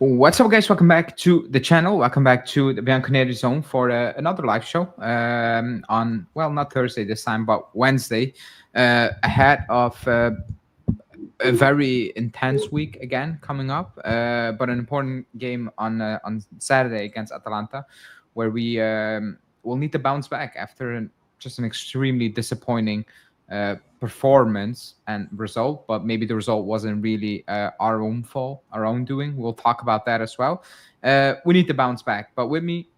What's up, guys? Welcome back to the channel. Welcome back to the Bianconeri zone for another live show on, well, not Thursday this time, but Wednesday, ahead of a very intense week again coming up, but an important game on Saturday against Atalanta, where we will need to bounce back after just an extremely disappointing performance and result, but maybe the result wasn't really our own fault, our own doing. We'll talk about that as well. We need to bounce back. But with me,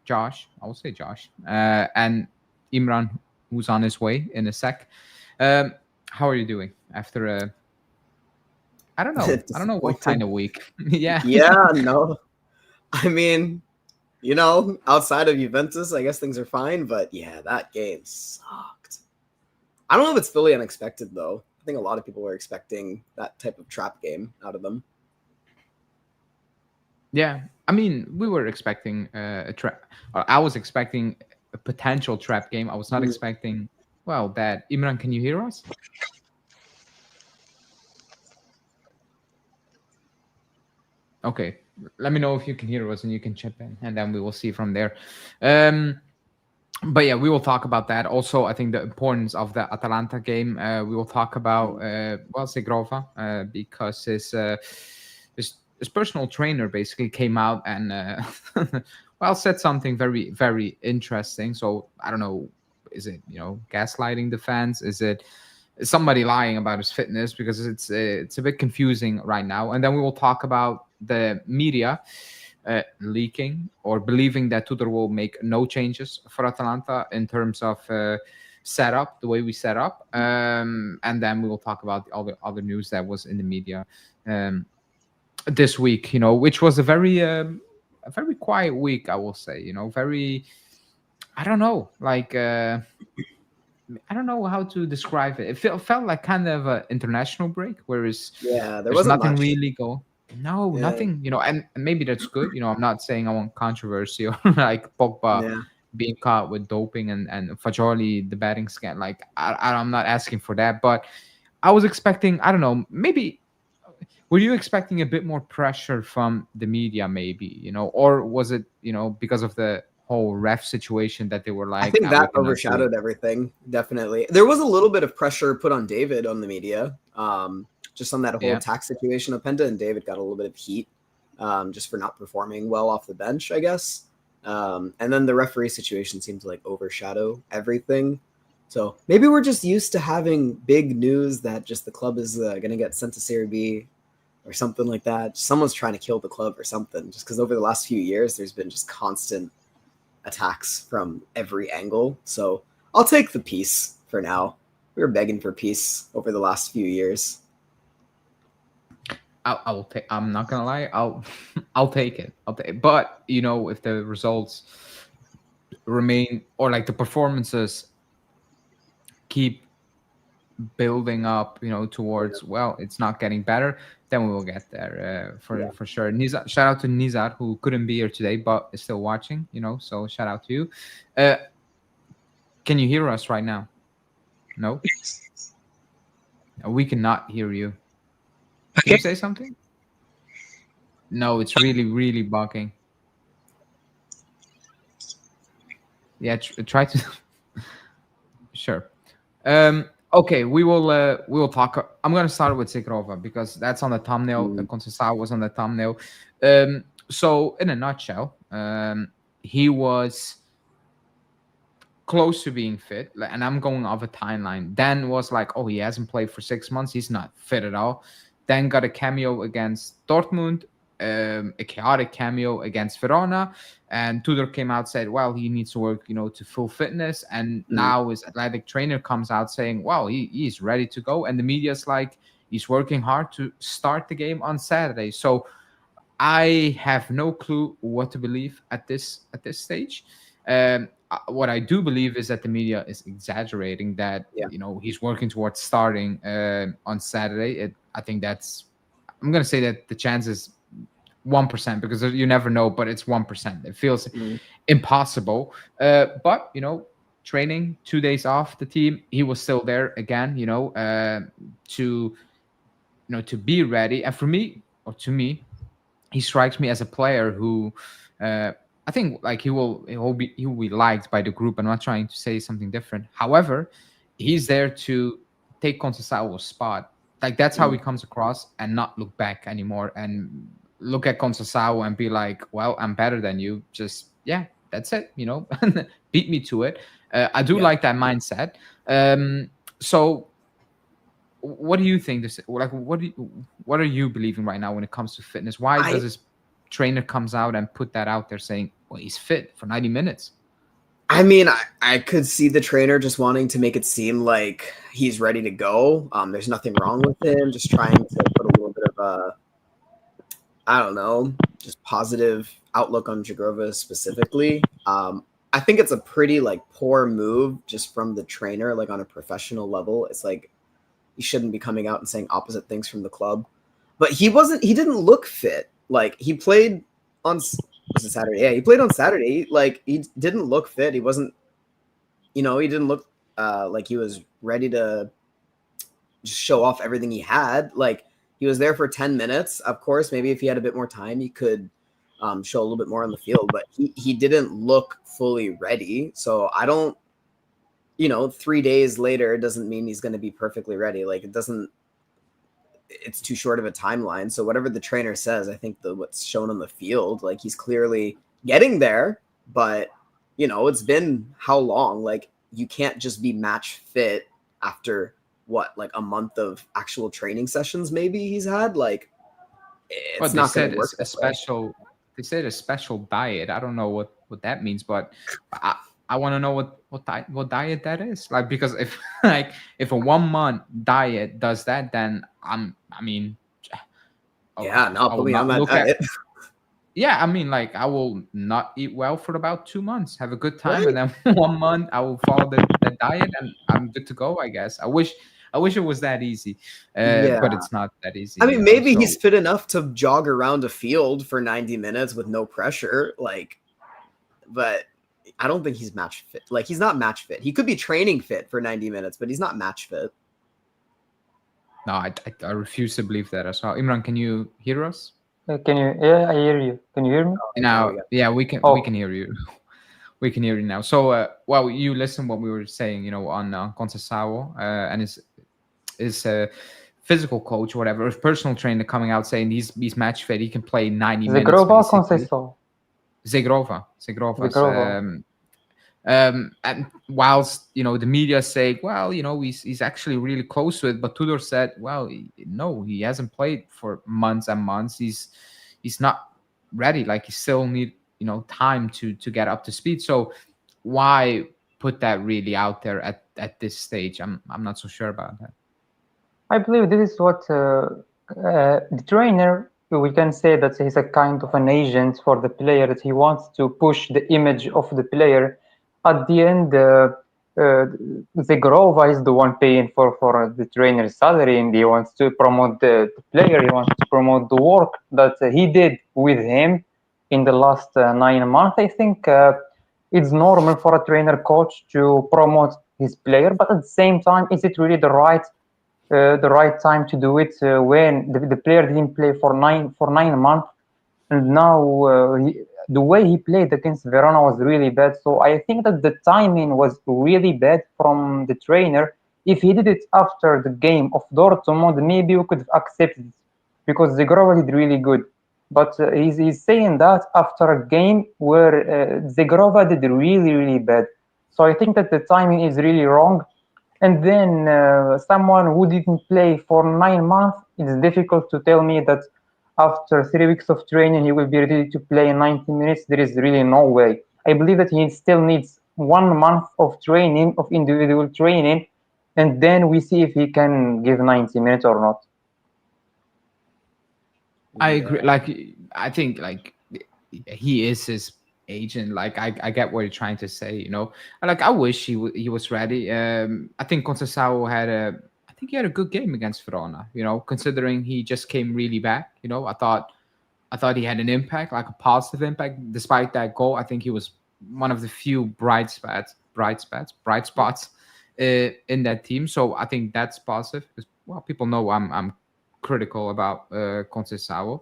Josh, I will say Josh, and Imran, who's on his way in a sec. How are you doing after a? I don't know what kind of week. Yeah. Yeah, no. I mean, outside of Juventus, I guess things are fine. But yeah, that game sucked. I don't know if it's fully unexpected, though. I think a lot of people were expecting that type of trap game out of them. Yeah, I mean, we were expecting a trap. I was expecting a potential trap game. I was not expecting, well, that. Imran, can you hear us? Okay, let me know if you can hear us and you can chip in, and then we will see from there. But yeah, we will talk about that. Also, I think the importance of the Atalanta game. We will talk about Zhegrova because his personal trainer basically came out and said something very, very interesting. So I don't know, is it gaslighting the fans? Is it somebody lying about his fitness? Because it's a bit confusing right now. And then we will talk about the media leaking or believing that Tudor will make no changes for Atalanta in terms of setup, the way we set up, and then we will talk about all the other news that was in the media this week. Which was a very quiet week, I will say. Very, I don't know, like. I don't know how to describe it. It felt like kind of an international break, whereas there wasn't nothing much. really go. No, nothing. And maybe that's good. I'm not saying I want controversy or like Pogba being caught with doping and Fagioli the betting scam. Like I'm not asking for that, but I was expecting. I don't know. Maybe were you expecting a bit more pressure from the media? Maybe or was it because of the whole ref situation that they were like, I think that overshadowed everything. Definitely, there was a little bit of pressure put on David on the media, just on that whole tax situation of Penta, and David got a little bit of heat just for not performing well off the bench, I guess. And then the referee situation seemed to like overshadow everything. So maybe we're just used to having big news that just the club is going to get sent to Serie B or something like that. Someone's trying to kill the club or something, just because over the last few years there's been just constant attacks from every angle. So I'll take the peace for now. We were begging for peace over the last few years. I will take. I'm not gonna lie. I'll take it. But if the results remain or like the performances keep building up, towards it's not getting better, then we will get there for sure. Nizar, shout out to Nizar, who couldn't be here today but is still watching. So shout out to you. Can you hear us right now? No, we cannot hear you. Can you say something? No, it's really, really bugging. Yeah, try to. Sure. Okay, we will talk. I'm gonna start with Zhegrova because that's on the thumbnail. Conceicao was on the thumbnail. So in a nutshell, he was close to being fit, and I'm going off a timeline. Then was like, oh, he hasn't played for 6 months. He's not fit at all. Then got a cameo against Dortmund, a chaotic cameo against Verona, and Tudor came out, said, well, he needs to work, to full fitness. And now his athletic trainer comes out saying, well, he's ready to go. And the media's like, he's working hard to start the game on Saturday. So I have no clue what to believe at this stage. What I do believe is that the media is exaggerating that, he's working towards starting on Saturday. I think I'm going to say that the chances 1% because you never know, but it's 1%. It feels impossible. But training, 2 days off the team, he was still there again. To be ready. And for me, or to me, he strikes me as a player who I think like he will be liked by the group. I'm not trying to say something different. However, he's there to take Conceição's spot. Like that's how he comes across, and not look back anymore and look at Conceição and be like, "Well, I'm better than you." Just yeah, that's it. Beat me to it. I do like that mindset. So what do you think this like what are you believing right now when it comes to fitness? Why does this trainer comes out and put that out there saying, well, he's fit for 90 minutes? I mean, I could see the trainer just wanting to make it seem like he's ready to go. There's nothing wrong with him, just trying to put a little bit of a, I don't know, just positive outlook on Zhegrova specifically. I think it's a pretty like poor move just from the trainer, like on a professional level. It's like he shouldn't be coming out and saying opposite things from the club. But he didn't look fit. Like he played on, was it Saturday? Yeah, he played on Saturday. Like he didn't look fit. He wasn't, he didn't look like he was ready to just show off everything he had. Like he was there for 10 minutes. Of course, maybe if he had a bit more time, he could show a little bit more on the field, but he didn't look fully ready. So I don't, 3 days later doesn't mean he's going to be perfectly ready. Like it's too short of a timeline. So whatever the trainer says, I think what's shown on the field, like he's clearly getting there, but it's been how long? Like you can't just be match fit after what, like a month of actual training sessions maybe he's had. Like it's not going to work. They said a special diet. I don't know what that means, but I want to know what diet that is. Like, because if if a 1 month diet does that, then put me on that diet. Yeah, I mean, like I will not eat well for about 2 months, have a good time, and then 1 month I will follow the diet, and I'm good to go. I guess. I wish it was that easy, but it's not that easy. I mean, maybe he's fit enough to jog around a field for 90 minutes with no pressure, but I don't think he's match fit. Like he's not match fit. He could be training fit for 90 minutes, but he's not match fit. No, I refuse to believe that as well. Imran, can you hear us? Can you? Yeah, I hear you. Can you hear me? Now, yeah, we can hear you. We can hear you now. So, you listen what we were saying, on Conceição and his physical coach, whatever, his personal trainer coming out saying he's match fit. He can play 90 minutes. Zhegrova, Conceição. Zhegrova. And whilst the media say, well, he's actually really close to it, but Tudor said, well, no, he hasn't played for months and months. He's not ready. Like he still need time to get up to speed. So why put that really out there at this stage? I'm not so sure about that. I believe this is what the trainer, we can say that he's a kind of an agent for the player, that he wants to push the image of the player. At the end, Zhegrova is the one paying for the trainer's salary, and he wants to promote the player. He wants to promote the work that he did with him in the last 9 months. I think it's normal for a trainer coach to promote his player, but at the same time, is it really the right time to do it when the player didn't play for 9 months, and now the way he played against Verona was really bad. So I think that the timing was really bad from the trainer. If he did it after the game of Dortmund, maybe we could accept it because Zhegrova did really good. But he's saying that after a game where Zhegrova did really, really bad. So I think that the timing is really wrong. And then someone who didn't play for 9 months, it's difficult to tell me that after 3 weeks of training, he will be ready to play 90 minutes. There is really no way. I believe that he still needs 1 month of training, of individual training, and then we see if he can give 90 minutes or not. I agree. Like, I think like he is his agent. Like, I get what you're trying to say. Like I wish he was ready. I think Conceição had a good game against Verona. Considering he just came really back. I thought he had an impact, like a positive impact, despite that goal. I think he was one of the few bright spots in that team. So I think that's positive. Well, people know I'm critical about Conceição,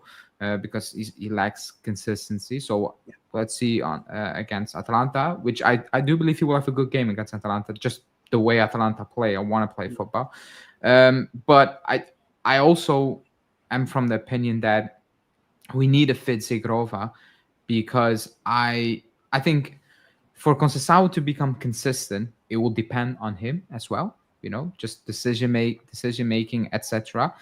because he lacks consistency. So let's see on against Atalanta, which I do believe he will have a good game against Atalanta, just the way Atalanta play. I want to play football. But I also am from the opinion that we need a fit Zhegrova, because I think for Conceição to become consistent, it will depend on him as well. Just decision making, etc.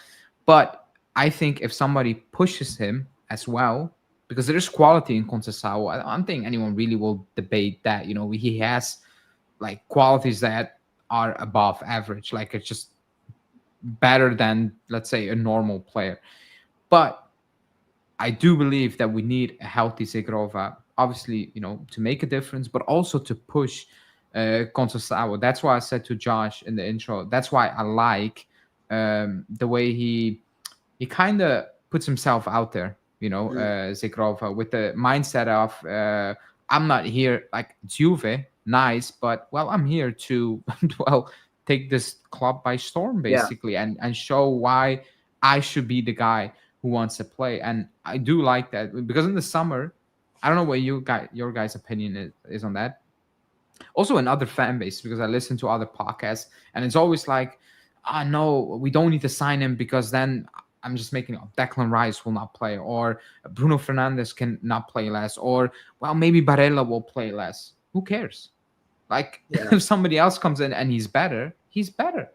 But I think if somebody pushes him as well, because there is quality in Conceicao, I don't think anyone really will debate that. He has like qualities that are above average, like it's just better than, let's say, a normal player. But I do believe that we need a healthy Zhegrova, obviously, to make a difference, but also to push Conceição. That's why I said to Josh in the intro, that's why I like the way he kind of puts himself out there, Zhegrova, with the mindset of I'm not here, like Juve, nice, but I'm here to take this club by storm, basically, and show why I should be the guy who wants to play. And I do like that, because in the summer, I don't know what your guys' opinion is on that. Also in other fan bases, because I listen to other podcasts, and it's always like, no, we don't need to sign him, because then I'm just making up. Declan Rice will not play, or Bruno Fernandes can not play less, or maybe Barella will play less. Who cares? Like if somebody else comes in and he's better, he's better.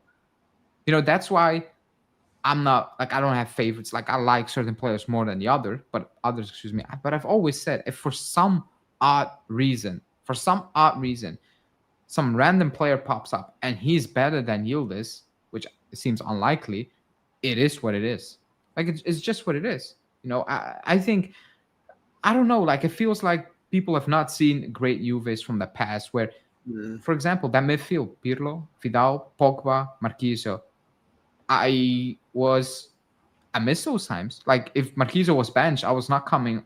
That's why I'm not like, I don't have favorites. Like I like certain players more than the others. But I've always said, if for some odd reason, some random player pops up and he's better than Yildiz, which seems unlikely, it is what it is. Like it's just what it is. I think, I don't know, like it feels like people have not seen great Juves from the past, where, for example, that midfield, Pirlo, Vidal, Pogba, Marquinhos, I miss those times. Like if Marquinhos was benched, I was not putting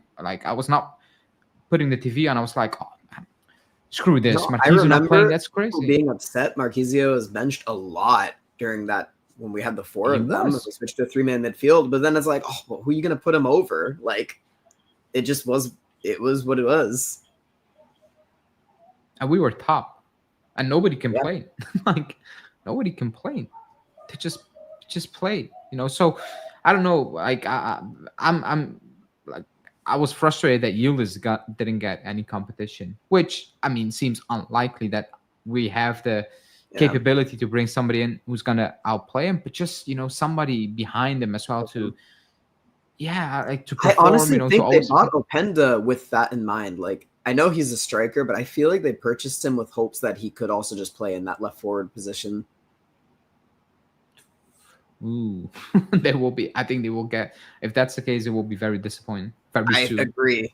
the TV on. I was like, oh man, screw this. Marquinhos not playing, that's crazy. Being upset. Marquinhos was benched a lot during that, when we had the four of them. We switched to a 3-man midfield, but then it's like, who are you gonna put him over? Like it was what it was. And we were top. And nobody complained. Like nobody complained. They just played, So I don't know. Like I'm like, I was frustrated that Yildiz didn't get any competition, which seems unlikely that we have the capability to bring somebody in who's gonna outplay him, but just somebody behind him as well to to perform. I honestly think they bought Openda with that in mind. Like I know he's a striker, but I feel like they purchased him with hopes that he could also just play in that left forward position. Ooh, I think they will get, if that's the case, it will be very disappointing. I agree.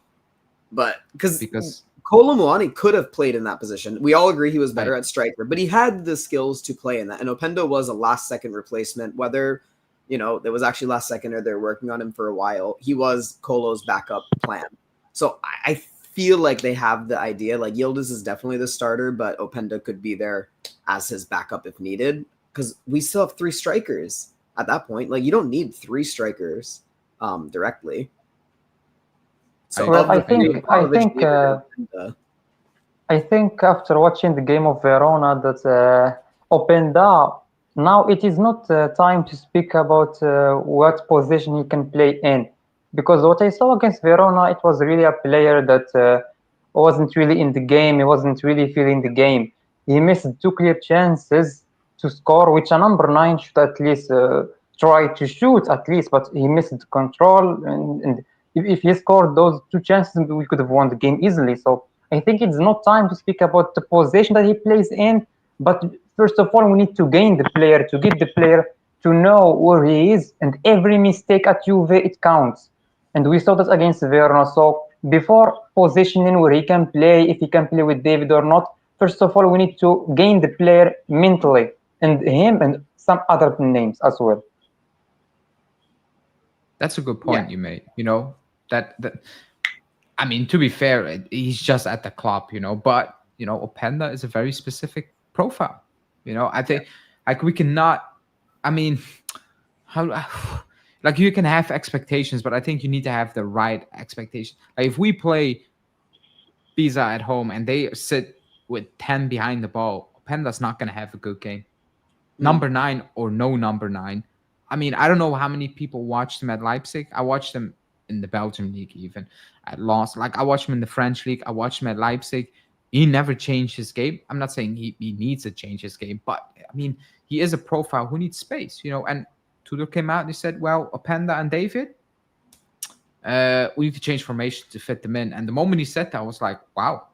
But because Kolo Muani could have played in that position. We all agree he was better at striker, but he had the skills to play in that. And Openda was a last second replacement, whether, there was actually last second or they're working on him for a while. He was Kolo's backup plan. So I feel like they have the idea, like Yildiz is definitely the starter, but Openda could be there as his backup if needed, because we still have 3 strikers at that point. Like you don't need 3 strikers directly. So I think after watching the game of Verona that Openda, now it is not time to speak about what position he can play in, because what I saw against Verona, it was really a player that wasn't really in the game. He wasn't really feeling the game. He missed 2 clear chances to score, which a number 9 should at least try to shoot at least, but he missed the control, and if he scored those 2 chances, we could have won the game easily. So I think it's not time to speak about the position that he plays in, but first of all, we need to gain the player, to get the player to know where he is, and every mistake at Juve, it counts. And we saw that against Verona. So before positioning where he can play, if he can play with David or not, first of all, we need to gain the player mentally, and him and some other names as well. That's a good point you made. That to be fair, he's just at the club, but Openda is a very specific profile. I think like we cannot. How like you can have expectations, but I think you need to have the right expectation. Like if we play Pisa at home and they sit with 10 behind the ball, Penda's not going to have a good game. Number 9 or no number 9. I mean, I don't know how many people watched him at Leipzig. I watched him in the Belgian league, even at Lens. Like I watched him in the French league. I watched him at Leipzig. He never changed his game. I'm not saying he needs to change his game, but I mean, he is a profile who needs space, and Tudor came out and he said, well, Openda and David, we need to change formation to fit them in. And the moment he said that, I was like, wow.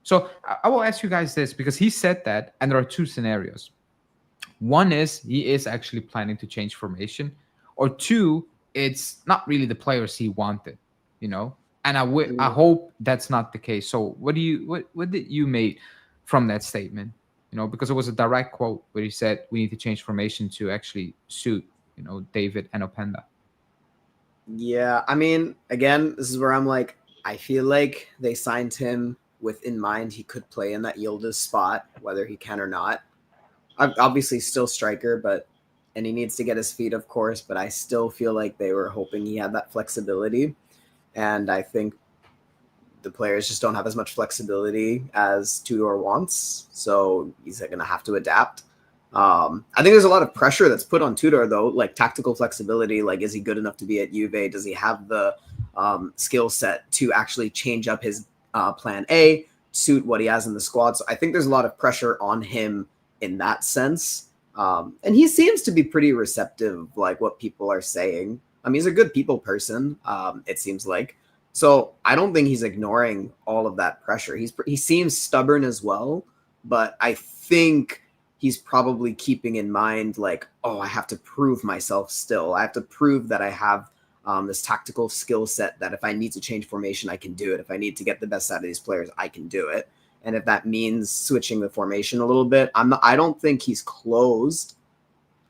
So I will ask you guys this, because he said that, and there are two scenarios. One is he is actually planning to change formation, or two, it's not really the players he wanted, And I hope that's not the case. So what did you make from that statement? Because it was a direct quote where he said we need to change formation to actually suit, David and Openda. Yeah, I mean, again, this is where I'm like, I feel like they signed him with in mind he could play in that Yildiz spot, whether he can or not. Obviously still striker, and he needs to get his feet, of course, but I still feel like they were hoping he had that flexibility. And I think the players just don't have as much flexibility as Tudor wants. So he's going to have to adapt. I think there's a lot of pressure that's put on Tudor, though, like tactical flexibility. Like, is he good enough to be at Juve? Does he have the skill set to actually change up his plan A, suit what he has in the squad? So I think there's a lot of pressure on him in that sense. And he seems to be pretty receptive, like what people are saying. I mean, he's a good people person, it seems like. So I don't think he's ignoring all of that pressure. He seems stubborn as well, but I think he's probably keeping in mind, like, oh, I have to prove myself still. I have to prove that I have this tactical skill set that if I need to change formation, I can do it. If I need to get the best out of these players, I can do it. And if that means switching the formation a little bit, I don't think he's closed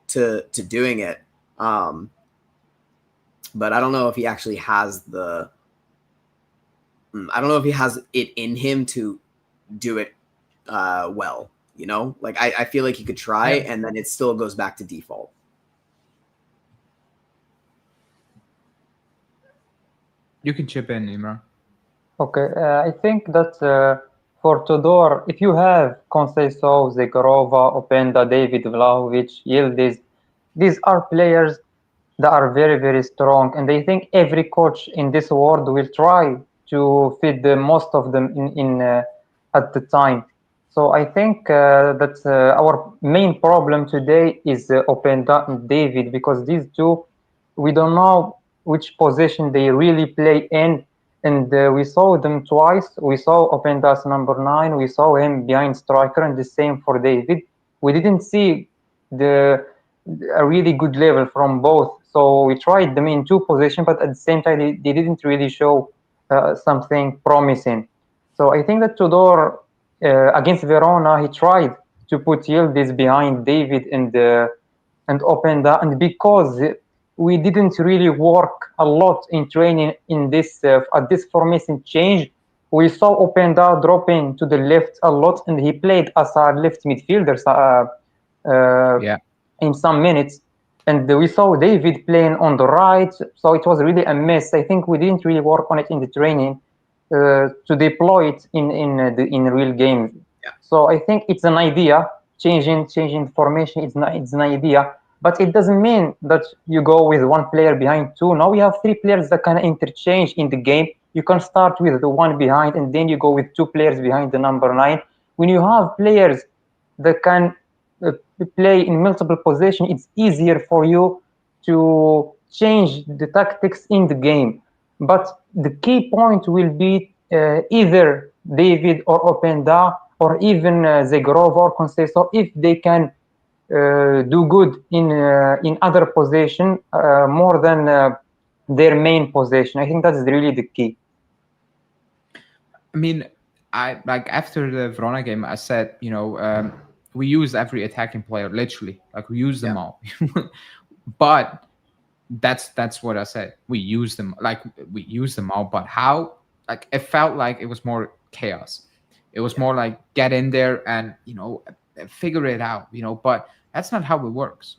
to doing it. But I don't know if he actually has I don't know if he has it in him to do it well, Like I feel like he could try, and then it still goes back to default. You can chip in, Imran. Okay, I think that for Tudor, if you have Conceição, Zhegrova, Openda, David, Vlahovic, Yildiz, these are players that are very, very strong, and I think every coach in this world will try to fit the most of them in at the time. So I think that our main problem today is Openda and David, because these two, we don't know which position they really play in. And we saw them twice. We saw Openda's number 9. We saw him behind striker, and the same for David. We didn't see a really good level from both. So we tried them in two positions, but at the same time, they didn't really show something promising. So I think that Tudor, against Verona, he tried to put Yildiz behind David and Openda, and because we didn't really work a lot in training in this at this formation change, we saw Openda dropping to the left a lot, and he played as a left midfielder in some minutes. And we saw David playing on the right, so it was really a mess. I think we didn't really work on it in the training to deploy it in real games. Yeah. So I think it's an idea. Changing formation, it's an idea. But it doesn't mean that you go with one player behind two. Now we have three players that can interchange in the game. You can start with the one behind, and then you go with two players behind the number 9. When you have players that can play in multiple positions, it's easier for you to change the tactics in the game. But the key point will be either David or Openda or even Zhegrova or Conceição, if they can do good in other position more than their main position. I think that's really the key. I mean, I like after the Verona game, I said, we use every attacking player, literally, like we use them all. But that's what I said. We use them all, but how? Like it felt like it was more chaos. It was more like get in there and figure it out. But that's not how it works.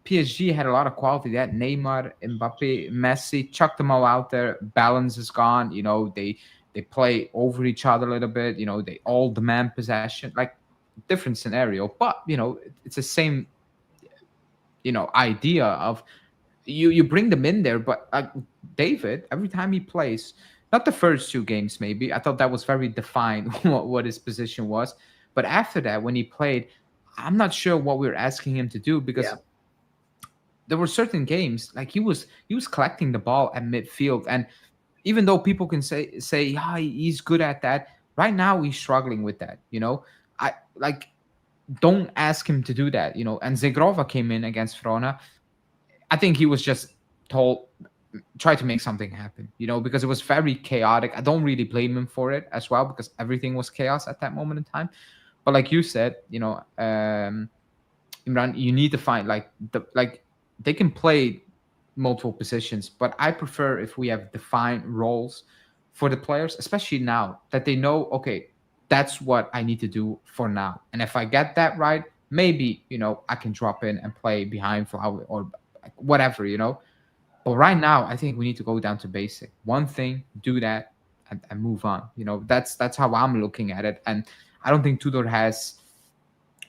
PSG had a lot of quality. They had Neymar, Mbappe, Messi, chucked them all out there. Balance is gone. They play over each other a little bit. They all demand possession. Like, different scenario, but it's the same idea of you bring them in there. But David, every time he plays, not the first 2 games, maybe I thought that was very defined what his position was, but after that, when he played, I'm not sure what we were asking him to do, because there were certain games like he was collecting the ball at midfield, and even though people can say he's good at that, right now he's struggling with that. I like, don't ask him to do that. And Zhegrova came in against Verona. I think he was just told, try to make something happen, because it was very chaotic. I don't really blame him for it as well, because everything was chaos at that moment in time. But like you said, Imran, you need to find they can play multiple positions, but I prefer if we have defined roles for the players, especially now that they know, okay, that's what I need to do for now. And if I get that right, maybe, I can drop in and play behind Flower or whatever, But right now, I think we need to go down to basic. One thing, do that, and move on. That's how I'm looking at it. And I don't think Tudor has,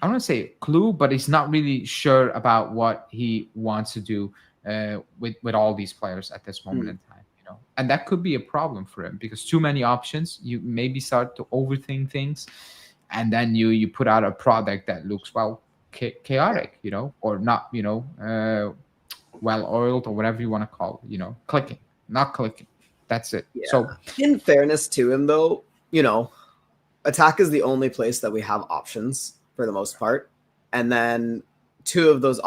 I don't want to say a clue, but he's not really sure about what he wants to do with all these players at this moment in time. And that could be a problem for him, because too many options, you maybe start to overthink things, and then you put out a product that looks chaotic, or not, well oiled, or whatever you want to call it, clicking, not clicking. That's it. Yeah. So in fairness to him, though, attack is the only place that we have options for the most part, and then two of those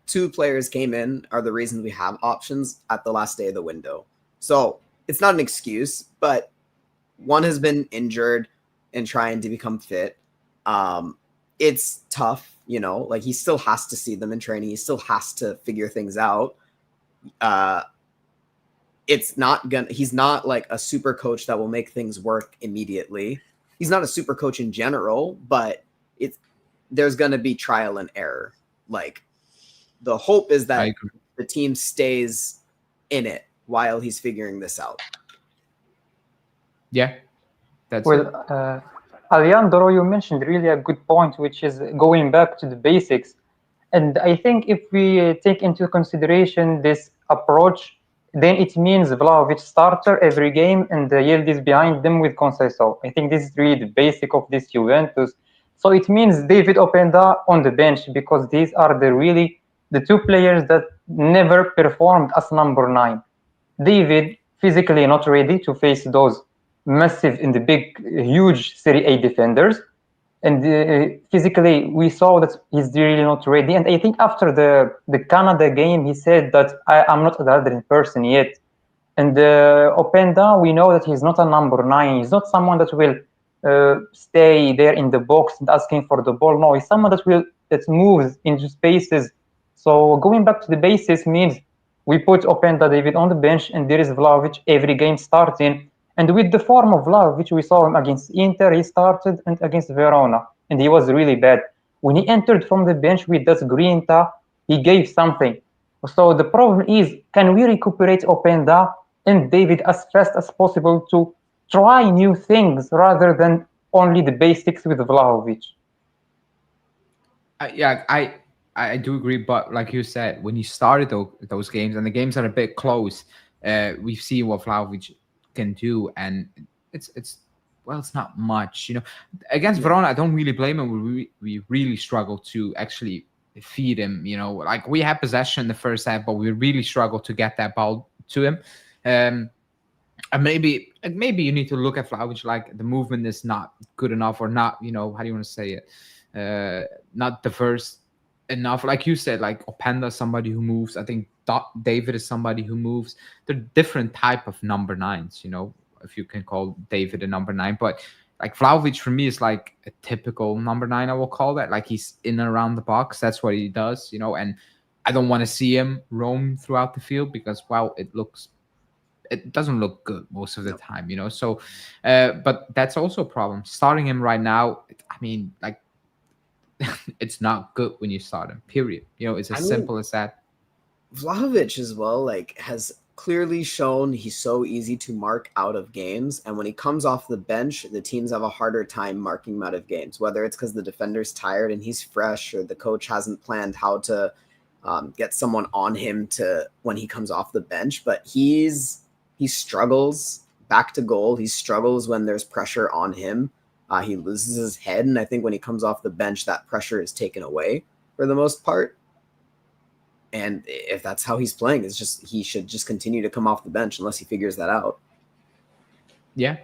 two players came in are the reason we have options at the last day of the window. So it's not an excuse, but one has been injured and trying to become fit. It's tough, he still has to see them in training. He still has to figure things out. He's not like a super coach that will make things work immediately. He's not a super coach in general, but there's going to be trial and error. Like, the hope is that the team stays in it while he's figuring this out. Yeah, that's Alejandro, you mentioned really a good point, which is going back to the basics. And I think if we take into consideration this approach, then it means Vlahovic starter every game and Yildiz behind them with Conceição. I think this is really the basic of this Juventus. So it means David Openda on the bench, because these are the 2 players that never performed as number 9. David physically not ready to face those massive and the big, huge Serie A defenders. And physically, we saw that he's really not ready. And I think after the Canada game, he said that I'm not a Adrian person yet. And Openda, we know that he's not a number 9. He's not someone that will stay there in the box and asking for the ball. No, he's someone that moves into spaces. So going back to the basis means we put Openda David on the bench, and there is Vlahovic every game starting. And with the form of Vlahovic, we saw him against Inter, he started, and against Verona, and he was really bad. When he entered from the bench with that Grinta, he gave something. So the problem is, can we recuperate Openda and David as fast as possible to try new things rather than only the basics with Vlahovic? I do agree, but like you said, when you started those games, and the games are a bit close, we see what Vlahovic can do, and it's not much, Against Verona, I don't really blame him. We really struggled to actually feed him, like we had possession in the first half, but we really struggled to get that ball to him. And maybe you need to look at Vlahovic, like the movement is not good enough, or not, how do you want to say it, not diverse enough. Like you said, like Openda is somebody who moves. I think David is somebody who moves. They're different type of number 9s, if you can call David a number 9. But like Vlahovic for me is like a typical number 9, I will call that. Like he's in and around the box. That's what he does, and I don't want to see him roam throughout the field, because it doesn't look good most of the time, So, but that's also a problem. Starting him right now, I mean, like it's not good when you start him. Period. It's as simple as that. Vlahovic as well, has clearly shown he's so easy to mark out of games, and when he comes off the bench, the teams have a harder time marking him out of games, whether it's because the defender's tired and he's fresh, or the coach hasn't planned how to get someone on him to when he comes off the bench. But he struggles back to goal. He struggles when there's pressure on him. He loses his head, and I think when he comes off the bench, that pressure is taken away for the most part. And if that's how he's playing, he should just continue to come off the bench unless he figures that out. Yeah,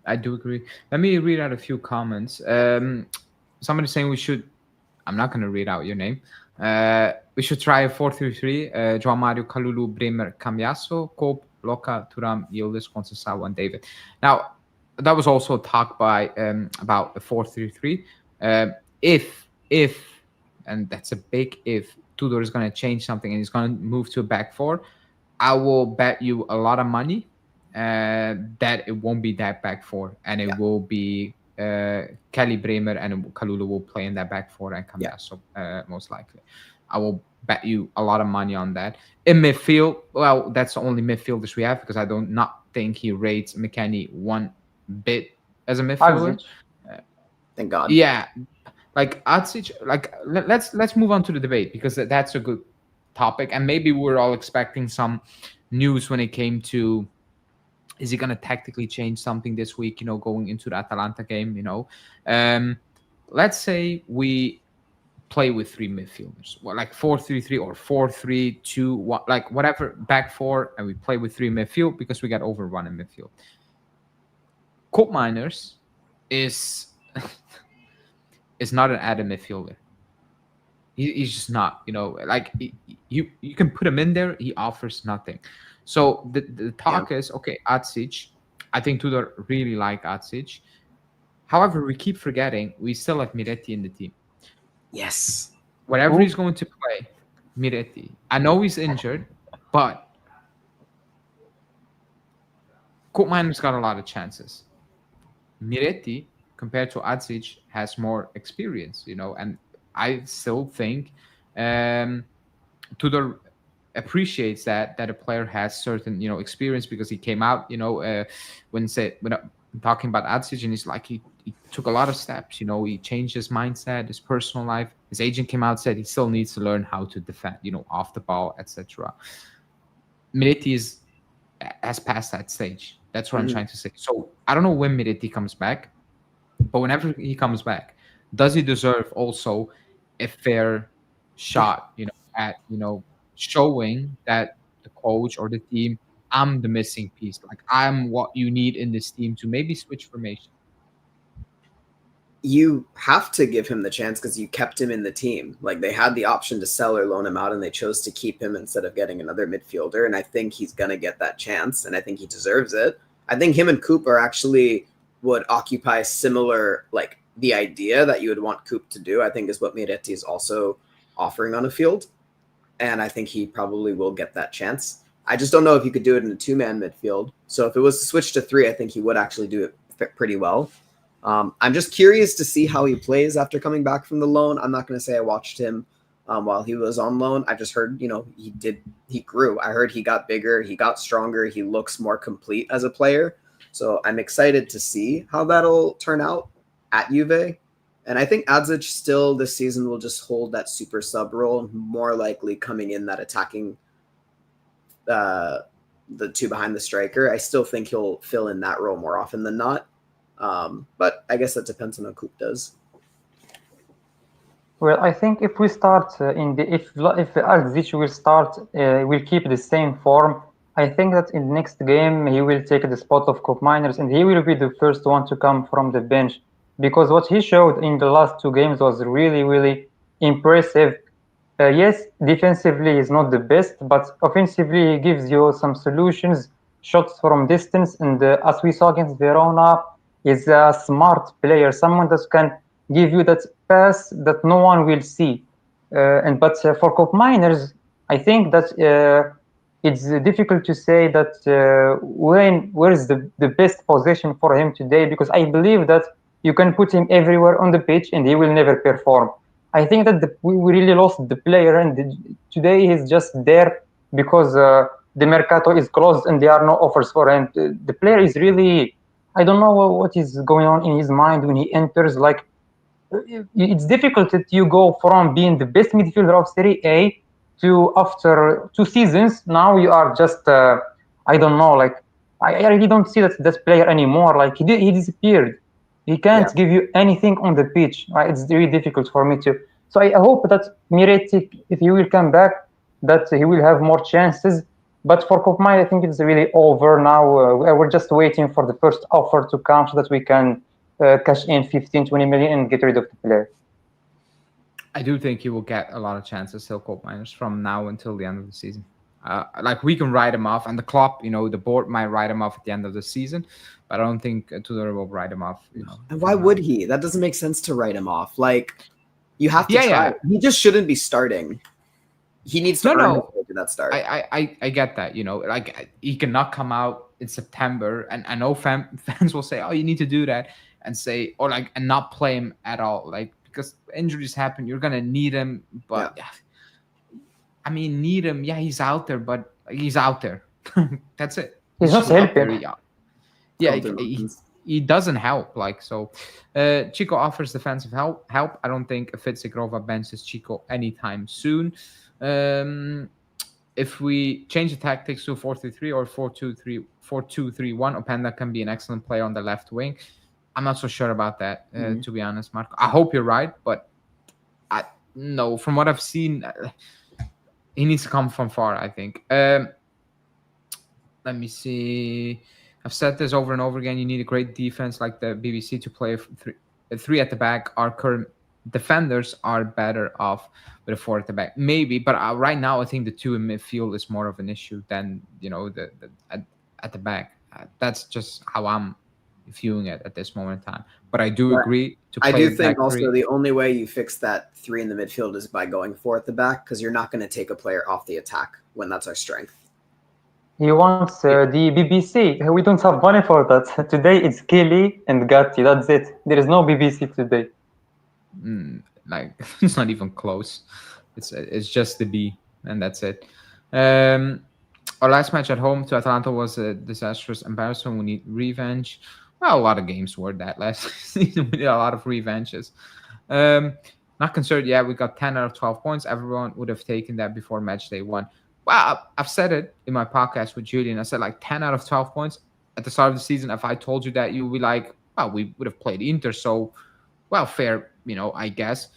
I do agree. Let me read out a few comments. Somebody saying we should. I'm not going to read out your name. We should try a 4-3-3. João Mario, Kalulu, Bremer, Cambiasso, Cope, Loca, Turam, Yildiz, Conceição, and David. Now, that was also talked by about a 4-3-3. If, and that's a big if, Tudor is going to change something and he's going to move to a back four, I will bet you a lot of money that it won't be that back four, and it will be Kelly, Bremer, and Kalulu will play in that back four, and Cambiasso most likely. I will bet you a lot of money on that. In midfield, well, that's the only midfielders we have, because I don't not think he rates McKennie one bit as a midfielder. Thank God. Yeah. Like Atsic, let's move on to the debate, because that's a good topic, and maybe we're all expecting some news when it came to, is he going to tactically change something this week? Going into the Atalanta game. Let's say we play with three midfielders, like 4-3-3 or 4-3-2, like whatever, back four, and we play with three midfield because we got overrun in midfield. Cope Miners is. Is not an added midfielder. He's just not, you can put him in there, he offers nothing. So the talk is, okay, Atsic, I think Tudor really like Atsic. However, we keep forgetting we still have Miretti in the team. Yes. Whatever he's going to play, Miretti. I know he's injured, but Cope Miner's got a lot of chances. Miretti, compared to Atsic, has more experience, and I still think Tudor appreciates that a player has certain, experience, because he came out, when talking about Atsic, and he's like, he took a lot of steps, he changed his mindset, his personal life. His agent came out, said he still needs to learn how to defend, off the ball, etc. Miretti has passed that stage. That's what I'm trying to say. So I don't know when Miretti comes back. But whenever he comes back, does he deserve also a fair shot, at, showing that the coach or the team, I'm the missing piece. Like, I'm what you need in this team to maybe switch formation. You have to give him the chance because you kept him in the team. Like, they had the option to sell or loan him out, and they chose to keep him instead of getting another midfielder. And I think he's going to get that chance, and I think he deserves it. I think him and Coop are actually would occupy similar, the idea that you would want Coop to do, I think, is what Miretti is also offering on a field. And I think he probably will get that chance. I just don't know if he could do it in a two-man midfield. So if it was to switch to three, I think he would actually do it pretty well. I'm just curious to see how he plays after coming back from the loan. I'm not going to say I watched him while he was on loan. I just heard, he grew. I heard he got bigger, he got stronger, he looks more complete as a player. So I'm excited to see how that'll turn out at Juve. And I think Adzic still this season will just hold that super sub role, more likely coming in that attacking the two behind the striker. I still think he'll fill in that role more often than not. But I guess that depends on how Coop does. Well, I think if we start if Adzic will start, will keep the same form, I think that in the next game he will take the spot of Cope Miners, and he will be the first one to come from the bench, because what he showed in the last two games was really, really impressive. Yes, defensively he's not the best, but offensively he gives you some solutions, shots from distance, and as we saw against Verona, is a smart player, someone that can give you that pass that no one will see. But for Cope Miners, I think that it's difficult to say that where is the best position for him today, because I believe that you can put him everywhere on the pitch and he will never perform. I think that we really lost the player, and today he's just there because the mercato is closed and there are no offers for him. The player is really, I don't know what is going on in his mind when he enters. Like, it's difficult that you go from being the best midfielder of Serie A to after 2 seasons now you are just I don't know, like I really don't see that player anymore. Like he disappeared. He can't give you anything on the pitch. It's really difficult for me to. So I hope that Miretti, if he will come back, that he will have more chances. But for Kopmai, I think it's really over now. We're just waiting for the first offer to come so that we can cash in 15-20 million and get rid of the player. I do think he will get a lot of chances, still, Koopmeiners, from now until the end of the season. Like, we can write him off, and the club, the board might write him off at the end of the season, but I don't think Tudor will write him off. And why would he? That doesn't make sense to write him off. Like, you have to try. Yeah. He just shouldn't be starting. He needs to earn that start. I get that. Like, he cannot come out in September, and I know fans will say, "Oh, you need to do that," and say, or like, and not play him at all, like, because injuries happen. You're gonna need him, but I mean, need him. Yeah, he's out there, but he's out there. That's it. He's not helping. He doesn't help. Like, so, Chico offers defensive help. I don't think Zhegrova benches Chico anytime soon. If we change the tactics to 4-3-3 or 4-2-3, 4-2-3-1, Openda can be an excellent player on the left wing. I'm not so sure about that, to be honest, Marco. I hope you're right, but no, from what I've seen, he needs to come from far, I think. Let me see. I've said this over and over again. You need a great defense like the BBC to play three at the back. Our current defenders are better off with a 4 at the back, maybe. But right now, I think the 2 in midfield is more of an issue than at the back. That's just how I'm viewing it at this moment in time. But I do agree to play. I do think also the only way you fix that 3 in the midfield is by going 4 at the back, because you're not going to take a player off the attack when that's our strength. He wants the BBC. We don't have money for that. Today it's Kelly and Gatti. That's it. There is no BBC today. Like, it's not even close. It's just the B, and that's it. Our last match at home to Atalanta was a disastrous embarrassment. We need revenge. Well, a lot of games were that last season. We did a lot of revenges. Not concerned. Yeah, we got 10 out of 12 points. Everyone would have taken that before match day 1. Well, I've said it in my podcast with Julian. I said, like, 10 out of 12 points at the start of the season. If I told you that, you would be like, well, we would have played Inter. So, well, fair, I guess.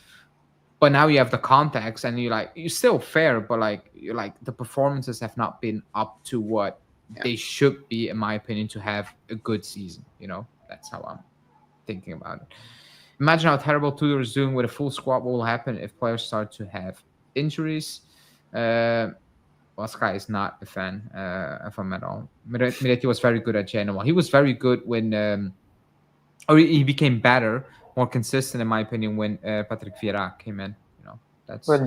But now you have the context, and you're still fair, but you're like, the performances have not been up to what they should be, in my opinion, to have a good season. That's how I'm thinking about it. Imagine how terrible Tudor is doing with a full squad. What will happen if players start to have injuries? Sky is not a fan of him at all. Miretti was very good at Genoa. He was very good when, he became better, more consistent, in my opinion, when Patrick Vieira came in.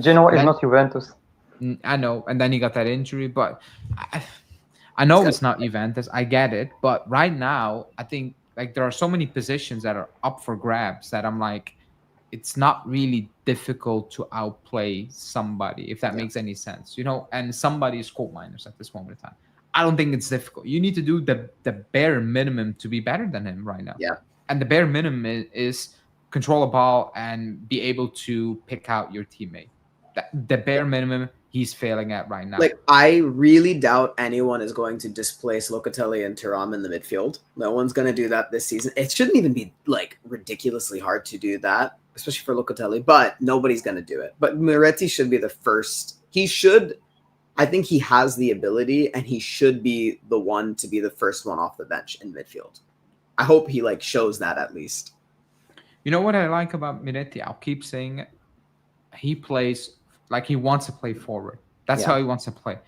Genoa is not Juventus. I know, and then he got that injury, but I know it's not Juventus. I get it, but right now, I think there are so many positions that are up for grabs that I'm like, it's not really difficult to outplay somebody, if that makes any sense, and somebody is Koopmeiners at this moment in time. I don't think it's difficult. You need to do the bare minimum to be better than him right now. Yeah. And the bare minimum is control a ball and be able to pick out your teammate. The bare minimum he's failing at right now. I really doubt anyone is going to displace Locatelli and Thuram in the midfield. No one's going to do that this season. It shouldn't even be ridiculously hard to do that, especially for Locatelli, but nobody's going to do it. But Miretti should be the first. I think he has the ability, and he should be the one to be the first one off the bench in midfield. I hope he shows that at least. You know what I like about Miretti? I'll keep saying it. He plays like he wants to play forward. That's how he wants to play.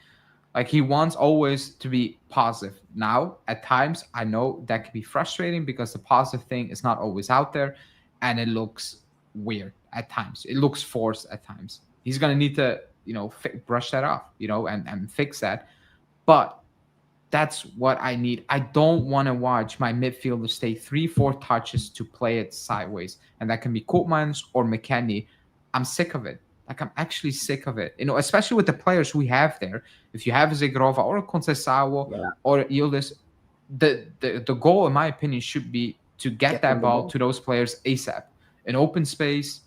He wants always to be positive. Now, at times, I know that can be frustrating because the positive thing is not always out there, and it looks weird at times. It looks forced at times. He's going to need to, brush that off, and fix that. But that's what I need. I don't want to watch my midfielders take 3-4 touches to play it sideways. And that can be Koopmans or McKennie. I'm sick of it. Like, I'm actually sick of it. Especially with the players we have there. If you have Zhegrova or Conceicao or Yildiz, the goal, in my opinion, should be to get that ball to those players ASAP. An open space,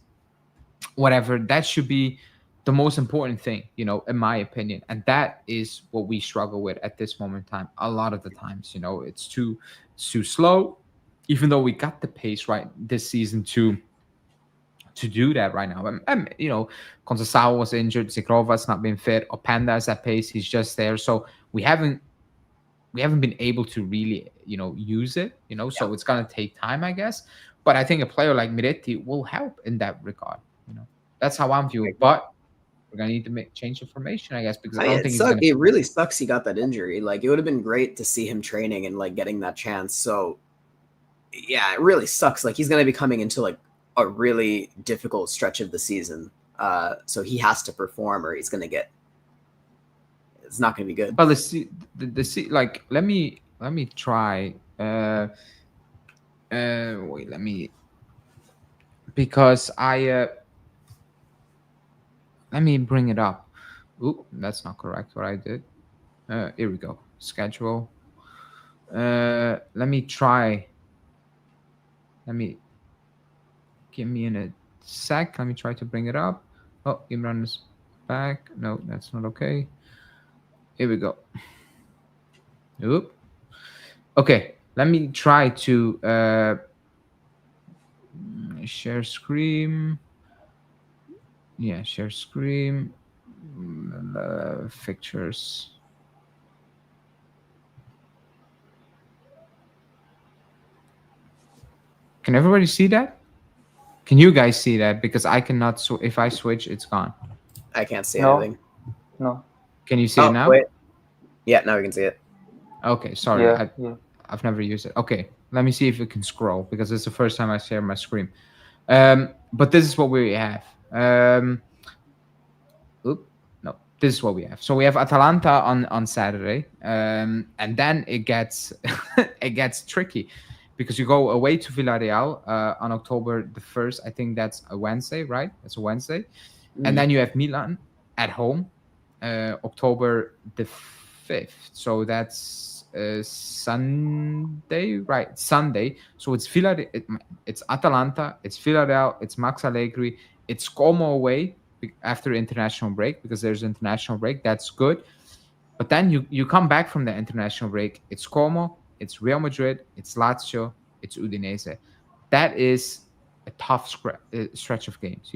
whatever. That should be the most important thing, in my opinion. And that is what we struggle with at this moment in time. A lot of the times, it's too slow, even though we got the pace right this season to do that right now. And Conceição was injured, Zhegrova's not been fit, Openda is at pace, he's just there. So we haven't been able to really, use it, so it's going to take time, I guess. But I think a player like Miretti will help in that regard. That's how I'm viewing. But we're going to need to change the formation, I guess, because I don't think it really sucks he got that injury. Like, it would have been great to see him training and, like, getting that chance. So, yeah, it really sucks. Like, he's going to be coming into, like, a really difficult stretch of the season. So he has to perform or he's going to get... It's not going to be good. But like, let me try. Wait, let me... Because let me bring it up. Oop, that's not correct what I did. Here we go. Schedule. Let me try. Give me in a sec. Let me try to bring it up. Oh, Imran is back. No, that's not okay. Here we go. Oop. Okay, let me try to share screen. Yeah, share screen. Pictures. Can everybody see that? Can you guys see that? Because I cannot. If I switch, it's gone. I can't see anything. No. Can you see it now? Wait. Yeah, now we can see it. Okay, sorry. I've never used it. Okay, let me see if it can scroll because it's the first time I share my screen. But this is what we have. No, this is what we have. So we have Atalanta on Saturday, and then it gets it gets tricky because you go away to Villarreal on October the 1st. I think that's a Wednesday, right? That's a Wednesday. And then you have Milan at home, October the 5th. So that's Sunday, right? Sunday. So it's it's Atalanta, it's Villarreal, it's Max Allegri, it's Como away after international break because there's international break. That's good. But then you come back from the international break. It's Como, it's Real Madrid, it's Lazio, it's Udinese. That is a tough stretch of games.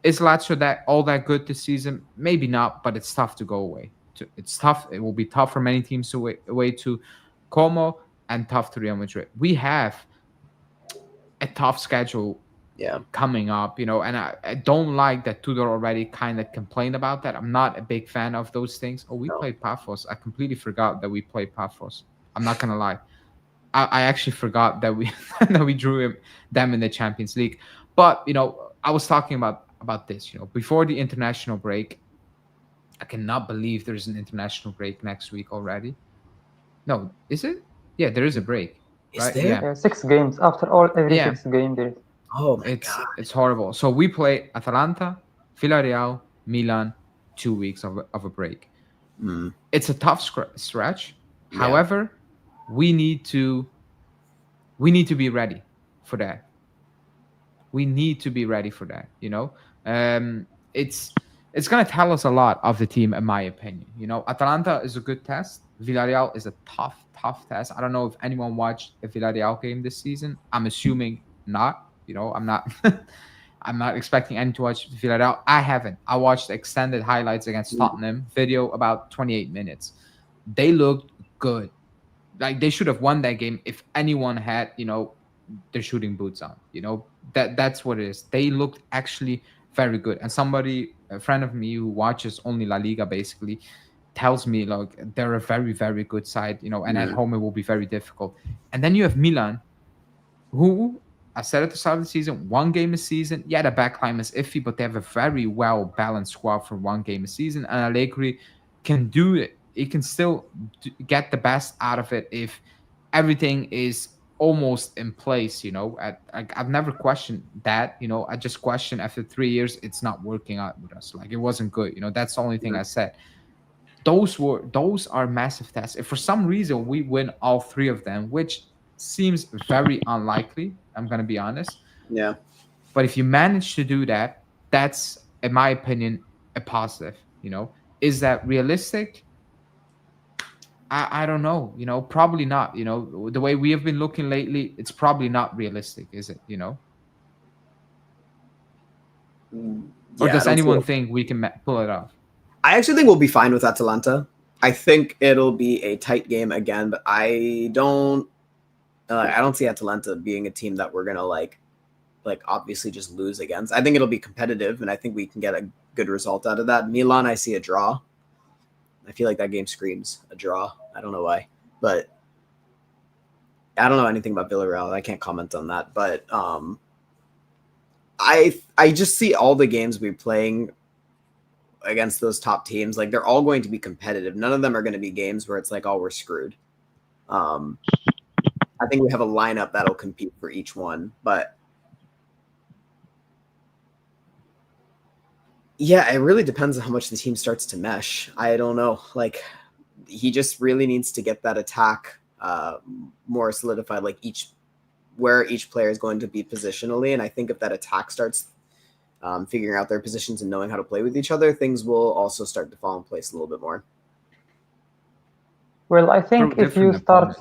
Is Lazio all that good this season? Maybe not, but it's tough to go away. It's tough. It will be tough for many teams to away to Como and tough to Real Madrid. We have a tough schedule coming up, and I don't like that Tudor already kind of complained about that. I'm not a big fan of those things. Oh, we played Paphos. I completely forgot that we played Paphos. I'm not going to lie. I actually forgot that we that we drew them in the Champions League. But, I was talking about this, before the international break. I cannot believe there's an international break next week already. No, is it? Yeah, there is a break. Is there? Yeah, 6 games. After every 6 games there is. Oh my God. It's horrible. So we play Atalanta, Villarreal, Milan, 2 weeks of a break. It's a tough stretch. Yeah. However, we need to be ready for that. We need to be ready for that. It's going to tell us a lot of the team, in my opinion. Atalanta is a good test. Villarreal is a tough test. I don't know if anyone watched a Villarreal game this season. I'm assuming not. I'm not I'm not expecting anyone to watch Villarreal. I haven't. I watched extended highlights against Tottenham, video about 28 minutes. They looked good. Like, they should have won that game if anyone had, their shooting boots on. That's what it is. They looked actually very good. And a friend of me who watches only La Liga basically tells me, like, they're a very, very good side, and at home it will be very difficult. And then you have Milan, who, I said at the start of the season, 1 game a season. Yeah, the backline is iffy, but they have a very well-balanced squad for 1 game a season. And Allegri can do it. He can still get the best out of it if everything is almost in place. I've never questioned that. I just questioned after 3 years it's not working out with us. Like, it wasn't good. That's the only thing I said. Those are massive tests. If for some reason we win all three of them, which seems very unlikely, I'm gonna be honest. Yeah. But if you manage to do that, that's, in my opinion, a positive. Is that realistic? I don't know. Probably not. The way we have been looking lately, it's probably not realistic, is it? Or does anyone think we can pull it off? I actually think we'll be fine with Atalanta. I think it'll be a tight game again, but I don't see Atalanta being a team that we're gonna like obviously just lose against. I think it'll be competitive, and I think we can get a good result out of that. Milan, I see a draw. I feel like that game screams a draw. I don't know why, but I don't know anything about Villarreal. I can't comment on that, but I just see all the games we're playing against those top teams, like, they're all going to be competitive. None of them are going to be games where it's like, oh, we're screwed. I think we have a lineup that'll compete for each one, but yeah, it really depends on how much the team starts to mesh. I don't know. Like, he just really needs to get that attack more solidified, like where each player is going to be positionally. And I think if that attack starts figuring out their positions and knowing how to play with each other, things will also start to fall in place a little bit more. Well, I think if you start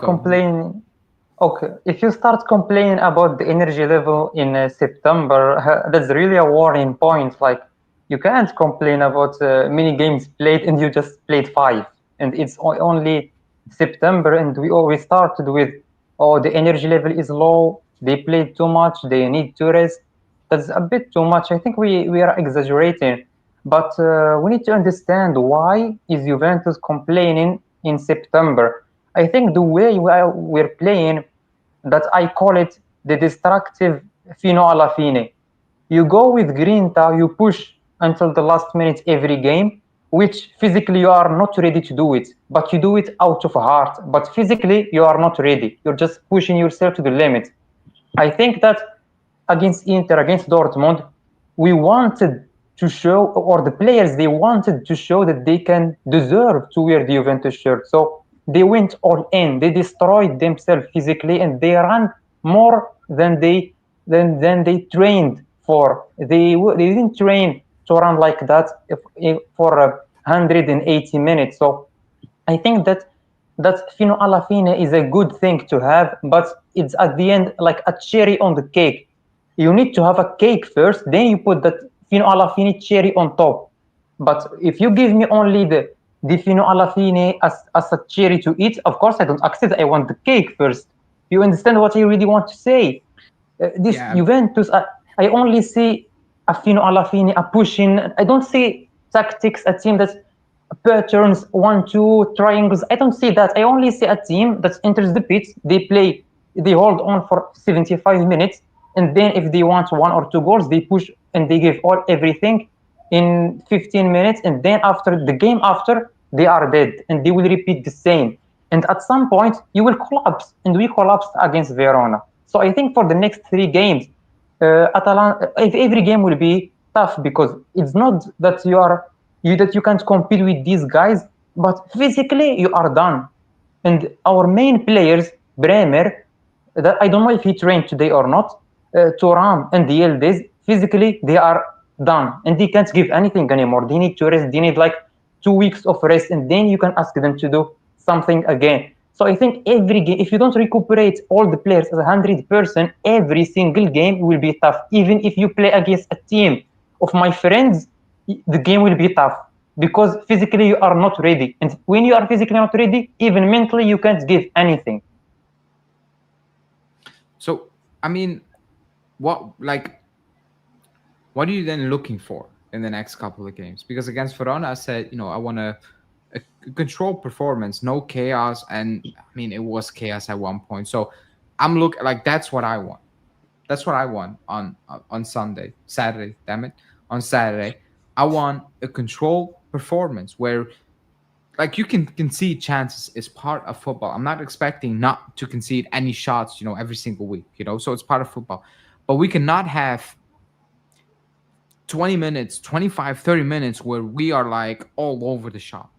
complaining, if you start complaining about the energy level in September, that's really a warning point. Like, you can't complain about many games played and you just played 5, and it's only September, and we always started with, the energy level is low, they played too much, they need to rest. That's a bit too much. I think we are exaggerating, but we need to understand why is Juventus complaining in September. I think the way we're playing, that I call it the destructive fino alla fine. You go with Grinta, you push until the last minute every game, which physically you are not ready to do it, but you do it out of heart. But physically you are not ready. You're just pushing yourself to the limit. I think that against Inter, against Dortmund, we wanted to show, or the players, they wanted to show that they can deserve to wear the Juventus shirt. So they went all in. They destroyed themselves physically, and they ran more than they trained for. They didn't train to run like that for 180 minutes. So I think that fino alla fine is a good thing to have, but it's at the end like a cherry on the cake. You need to have a cake first, then you put that fino alla fine cherry on top. But if you give me only the fino alla fine as a cherry to eat, of course I don't accept. I want the cake first. You understand what I really want to say? Juventus, I only see a fino alla fine, a pushing. I don't see tactics, a team that patterns, 1-2 triangles. I don't see that. I only see a team that enters the pitch, they hold on for 75 minutes, and then if they want 1 or 2 goals, they push and they give everything in 15 minutes, and then after the game after, they are dead, and they will repeat the same. And at some point, you will collapse, and we collapsed against Verona. So I think for the next 3 games, Atalanta, every game will be tough, because it's not that you can't compete with these guys, but physically you are done. And our main players, Bremer, that I don't know if he trained today or not, Thuram and the Yildiz, physically they are done, and they can't give anything anymore. They need to rest. They need like 2 weeks of rest, and then you can ask them to do something again. So I think every game, if you don't recuperate all the players as 100%, every single game will be tough. Even if you play against a team of my friends, the game will be tough, because physically you are not ready. And when you are physically not ready, even mentally, you can't give anything. So, I mean, what are you then looking for in the next couple of games? Because against Verona, I said, I want a controlled performance, no chaos. And I mean, it was chaos at one point. So I'm looking like, that's what I want. That's what I want on Saturday. I want a controlled performance where like you can concede chances is part of football. I'm not expecting not to concede any shots, every single week, so it's part of football. But we cannot have 20 minutes, 25, 30 minutes where we are like all over the shop,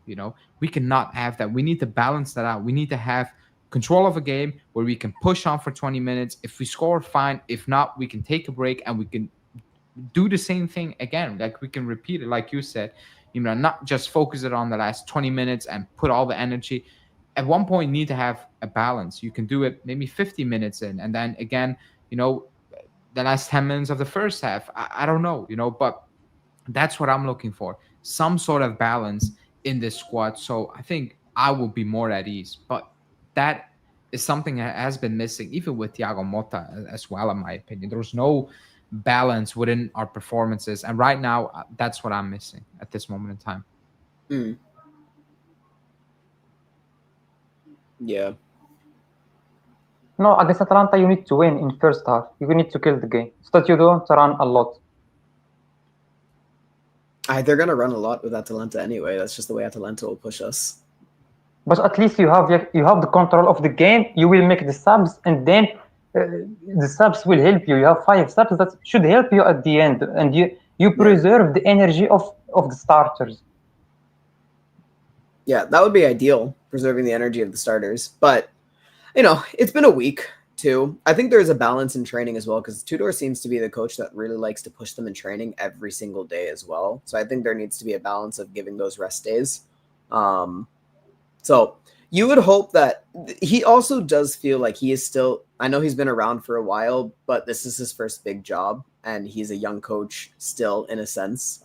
We cannot have that. We need to balance that out. We need to have control of a game where we can push on for 20 minutes. If we score, fine. If not, we can take a break and we can do the same thing again. Like we can repeat it, like you said, not just focus it on the last 20 minutes and put all the energy. At one point, you need to have a balance. You can do it maybe 50 minutes in, and then again, the last 10 minutes of the first half. I don't know, but that's what I'm looking for. Some sort of balance in this squad. So I think I will be more at ease. But that is something that has been missing, even with Thiago Motta as well, in my opinion. There's no balance within our performances. And right now, that's what I'm missing at this moment in time. Yeah. No, against Atalanta, you need to win in first half. You need to kill the game so that you don't run a lot. They're going to run a lot with Atalanta anyway. That's just the way Atalanta will push us. But at least you have the control of the game. You will make the subs, and then the subs will help you. You have 5 subs that should help you at the end, and you preserve the energy of the starters. Yeah, that would be ideal, preserving the energy of the starters. But it's been a week too. I think there's a balance in training as well, because Tudor seems to be the coach that really likes to push them in training every single day as well. So I think there needs to be a balance of giving those rest days. So you would hope that he also does feel like he is still, I know he's been around for a while, but this is his first big job, and he's a young coach still, in a sense,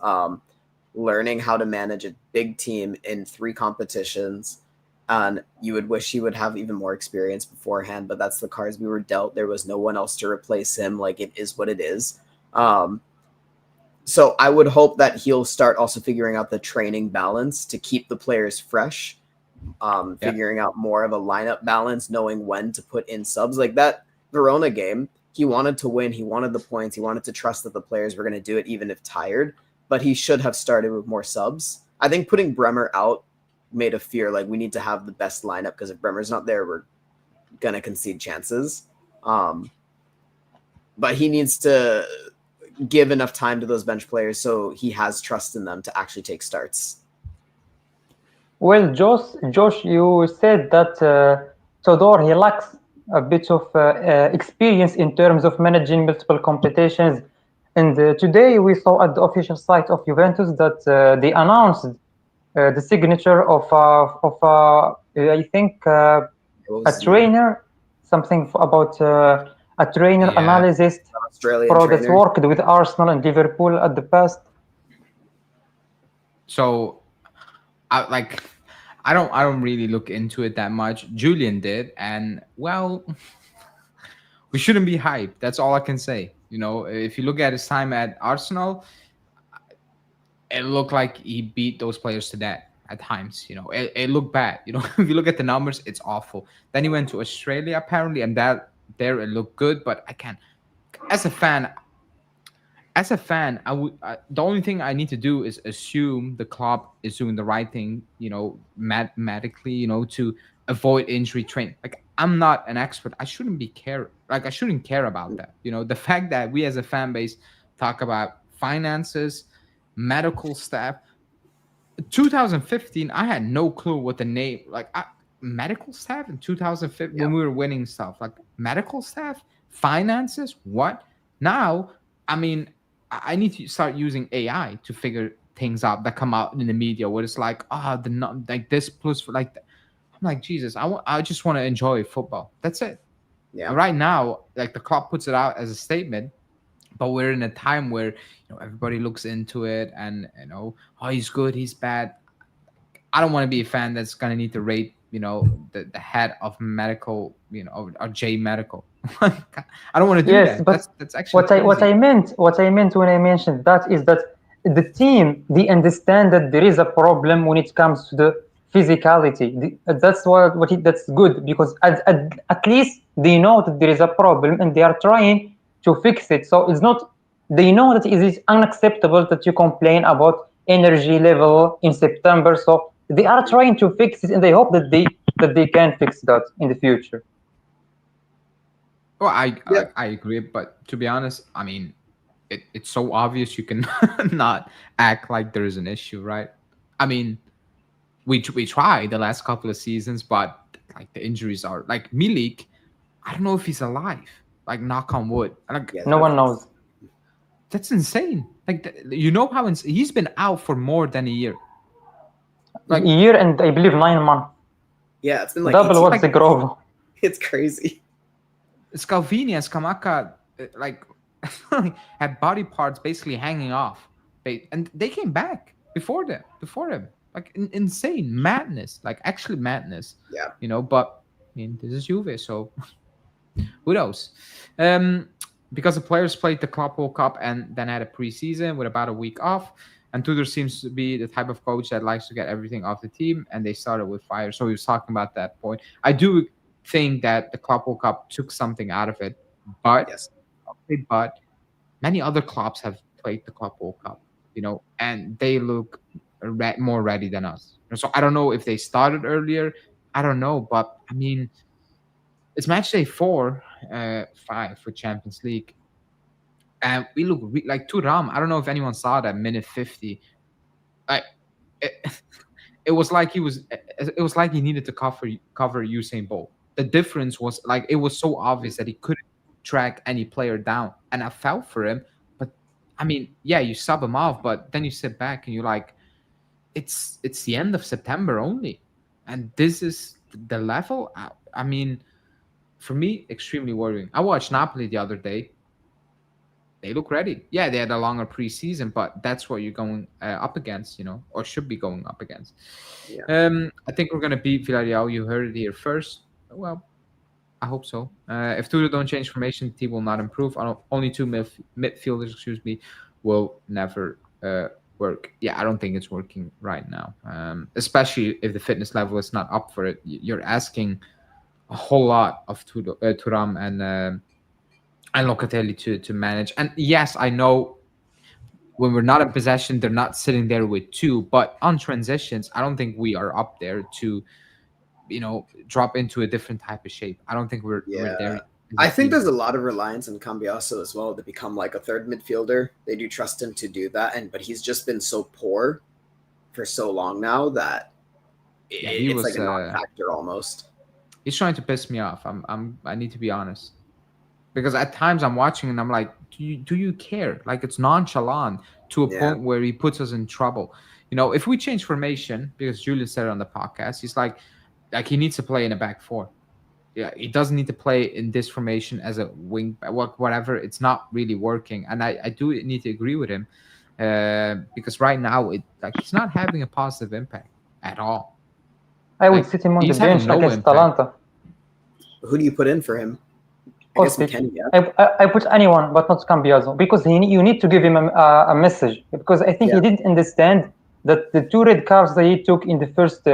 learning how to manage a big team in 3 competitions. And you would wish he would have even more experience beforehand, but that's the cards we were dealt. There was no one else to replace him. Like, it is what it is. So I would hope that he'll start also figuring out the training balance to keep the players fresh, figuring out more of a lineup balance, knowing when to put in subs. Like that Verona game, he wanted to win. He wanted the points. He wanted to trust that the players were going to do it even if tired, but he should have started with more subs. I think putting Bremer out made a fear, like we need to have the best lineup, because if Bremer's not there, we're going to concede chances. But he needs to give enough time to those bench players so he has trust in them to actually take starts. Well, Josh, you said that Todor, he lacks a bit of experience in terms of managing multiple competitions. And today we saw at the official site of Juventus that they announced the signature of I think a trainer, something about a trainer analyst that worked with Arsenal and Liverpool at the past. So, I don't really look into it that much. Julian did, and well, we shouldn't be hyped. That's all I can say. If you look at his time at Arsenal, it looked like he beat those players to death at times. It looked bad. If you look at the numbers, it's awful. Then he went to Australia apparently, and that there it looked good. But I can't. As a fan, the only thing I need to do is assume the club is doing the right thing. Mathematically, to avoid injury training. Like, I'm not an expert. I shouldn't care about that. The fact that we as a fan base talk about finances, medical staff. 2015, I had no clue what the name, medical staff in 2015 when we were winning stuff, like medical staff, finances, what? Now, I mean, I need to start using AI to figure things out that come out in the media where it's like, this plus like that. I'm like, Jesus, I just want to enjoy football. That's it. Yeah. And right now, like the club puts it out as a statement, but we're in a time where everybody looks into it and he's good, he's bad. I don't want to be a fan that's gonna need to rate the head of medical or J medical. I don't want to do that. But that's actually what I meant when I mentioned that is that the team, they understand that there is a problem when it comes to the physicality. That's that's good, because at least they know that there is a problem and they are trying to fix it. So it's not, they know that it is unacceptable that you complain about energy level in September. So they are trying to fix it, and they hope that they can fix that in the future. Well, I agree, but to be honest, I mean, it's so obvious you can not act like there is an issue, right? I mean, we tried the last couple of seasons, but like the injuries are like Milik. I don't know if he's alive. Like, knock on wood. Like, No one knows. That's insane. Like, you know how he's been out for more than a year. Like a year and I believe 9 months. Yeah, it's been like double what Zhegrova. It's crazy. Scalvini and Scamacca like had body parts basically hanging off, and they came back before them. Like insane madness, like actually madness. Yeah, you know. But I mean, this is Juve, so who knows? Because the players played the Club World Cup and then had a preseason with about a week off. And Tudor seems to be the type of coach that likes to get everything off the team, and they started with fire. So he was talking about that point. I do think that the Club World Cup took something out of it, but but many other clubs have played the Club World Cup, you know, and they look more ready than us. So I don't know if they started earlier. I don't know, but I mean, it's match day 5 for Champions League. And we look like Thuram. I don't know if anyone saw that minute 50. Like it was like he needed to cover Usain Bolt. The difference was like it was so obvious that he couldn't track any player down, and I felt for him. But I mean, yeah, you sub him off, but then you sit back and you're like, it's the end of September only, and this is the level. I mean, for me, extremely worrying. I watched Napoli the other day. They look ready. Yeah, they had a longer preseason, but that's what you're going up against, you know, or should be going up against. Yeah. I think we're going to beat Villarreal. You heard it here first. Well, I hope so. If Tudor don't change formation, the team will not improve. Only 2 midfielders, will never work. Yeah, I don't think it's working right now, especially if the fitness level is not up for it. You're asking a whole lot of Thuram and Locatelli to manage. And yes, I know when we're not in possession, they're not sitting there with 2. But on transitions, I don't think we are up there to, you know, drop into a different type of shape. I don't think we're there. I think there's a lot of reliance on Cambiasso as well to become like a third midfielder. They do trust him to do that, but he's just been so poor for so long now that it's like a non-factor almost. He's trying to piss me off. I need to be honest. Because at times I'm watching and I'm like, do you care? Like, it's nonchalant to a point where he puts us in trouble. You know, if we change formation, because Julian said it on the podcast, he's like he needs to play in a back 4. Yeah, he doesn't need to play in this formation as a wing, whatever. It's not really working. And I do need to agree with him because right now it's not having a positive impact at all. I would sit him on the bench against Atalanta. Who do you put in for him? I put anyone, but not Cambiasso, because you need to give him a message. Because I think he didn't understand that the 2 red cards that he took in the first